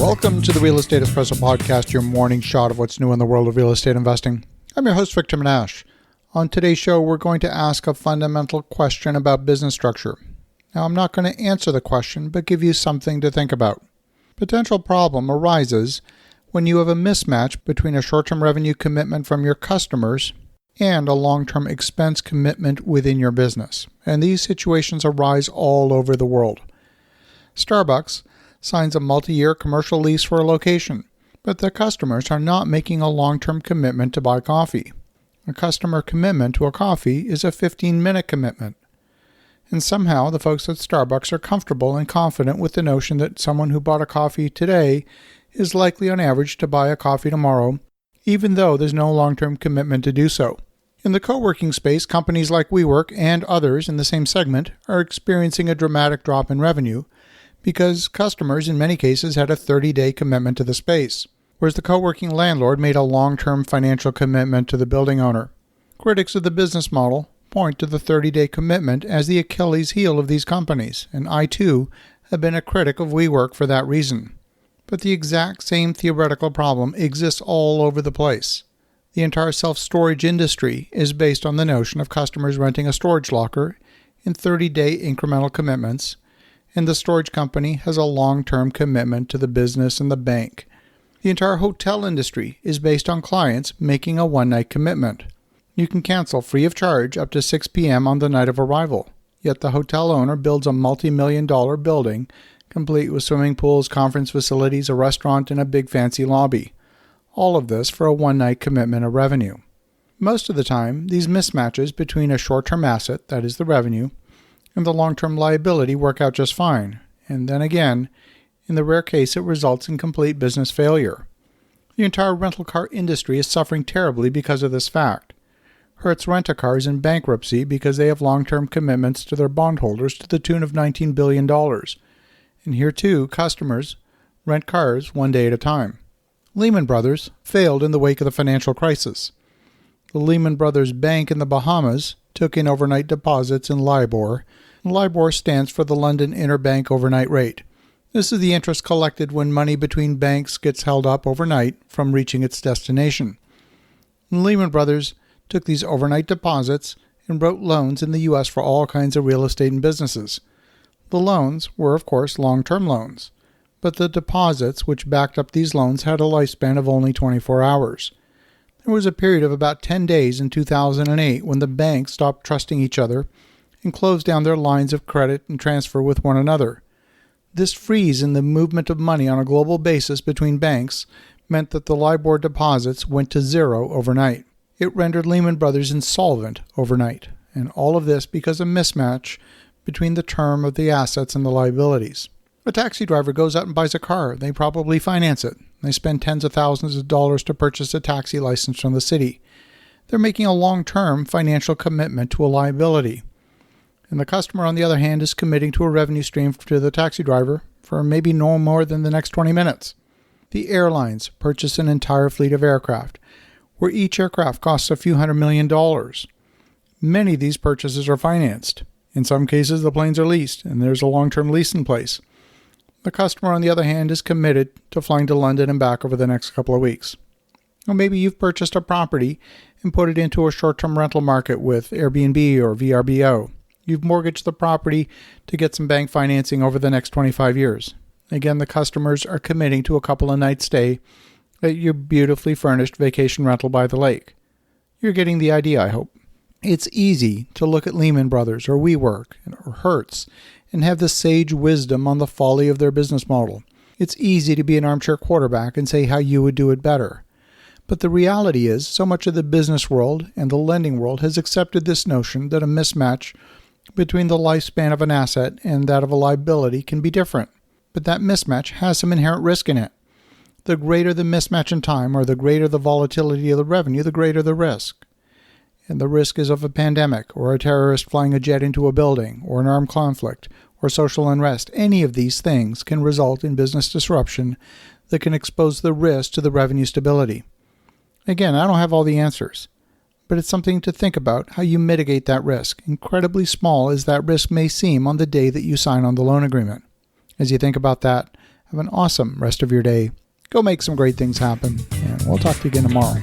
Welcome to the Real Estate Espresso Podcast, your morning shot of what's new in the world of real estate investing. I'm your host, Victor Minash. On today's show, we're going to ask a fundamental question about business structure. Now, I'm not going to answer the question, but give you something to think about. Potential problem arises when you have a mismatch between a short-term revenue commitment from your customers and a long-term expense commitment within your business. And these situations arise all over the world. Starbucks signs a multi-year commercial lease for a location, but the customers are not making a long-term commitment to buy coffee. A customer commitment to a coffee is a 15-minute commitment. And somehow the folks at Starbucks are comfortable and confident with the notion that someone who bought a coffee today is likely on average to buy a coffee tomorrow, even though there's no long-term commitment to do so. In the co-working space, companies like WeWork and others in the same segment are experiencing a dramatic drop in revenue because customers in many cases had a 30-day commitment to the space, whereas the co-working landlord made a long-term financial commitment to the building owner. Critics of the business model point to the 30-day commitment as the Achilles heel of these companies, and I too have been a critic of WeWork for that reason. But the exact same theoretical problem exists all over the place. The entire self-storage industry is based on the notion of customers renting a storage locker in 30-day incremental commitments, and the storage company has a long-term commitment to the business and the bank. The entire hotel industry is based on clients making a one-night commitment. You can cancel free of charge up to 6 p.m. on the night of arrival, yet the hotel owner builds a multi-million-dollar building complete with swimming pools, conference facilities, a restaurant, and a big fancy lobby. All of this for a one-night commitment of revenue. Most of the time, these mismatches between a short-term asset, that is the revenue, and the long-term liability work out just fine. And then again, in the rare case, it results in complete business failure. The entire rental car industry is suffering terribly because of this fact. Hertz Rent-A-Car is in bankruptcy because they have long-term commitments to their bondholders to the tune of $19 billion. And here too, customers rent cars one day at a time. Lehman Brothers failed in the wake of the financial crisis. The Lehman Brothers Bank in the Bahamas took in overnight deposits in LIBOR, and LIBOR stands for the London Interbank Overnight Rate. This is the interest collected when money between banks gets held up overnight from reaching its destination. And Lehman Brothers took these overnight deposits and wrote loans in the U.S. for all kinds of real estate and businesses. The loans were, of course, long-term loans, but the deposits which backed up these loans had a lifespan of only 24 hours. There was a period of about 10 days in 2008 when the banks stopped trusting each other and closed down their lines of credit and transfer with one another. This freeze in the movement of money on a global basis between banks meant that the LIBOR deposits went to zero overnight. It rendered Lehman Brothers insolvent overnight, and all of this because of mismatch between the term of the assets and the liabilities. A taxi driver goes out and buys a car. They probably finance it. They spend tens of thousands of dollars to purchase a taxi license from the city. They're making a long-term financial commitment to a liability. And the customer, on the other hand, is committing to a revenue stream to the taxi driver for maybe no more than the next 20 minutes. The airlines purchase an entire fleet of aircraft, where each aircraft costs a few $100 million. Many of these purchases are financed. In some cases, the planes are leased, and there's a long-term lease in place. The customer, on the other hand, is committed to flying to London and back over the next couple of weeks. Or maybe you've purchased a property and put it into a short-term rental market with Airbnb or VRBO. You've mortgaged the property to get some bank financing over the next 25 years. Again, the customers are committing to a couple of nights stay at your beautifully furnished vacation rental by the lake. You're getting the idea, I hope. It's easy to look at Lehman Brothers or WeWork or Hertz and have the sage wisdom on the folly of their business model. It's easy to be an armchair quarterback and say how you would do it better. But the reality is, so much of the business world and the lending world has accepted this notion that a mismatch between the lifespan of an asset and that of a liability can be different. But that mismatch has some inherent risk in it. The greater the mismatch in time, or the greater the volatility of the revenue, the greater the risk. And the risk is of a pandemic, or a terrorist flying a jet into a building, or an armed conflict, or social unrest. Any of these things can result in business disruption that can expose the risk to the revenue stability. Again, I don't have all the answers, but it's something to think about how you mitigate that risk, incredibly small as that risk may seem on the day that you sign on the loan agreement. As you think about that, Have an awesome rest of your day. Go make some great things happen, and we'll talk to you again tomorrow.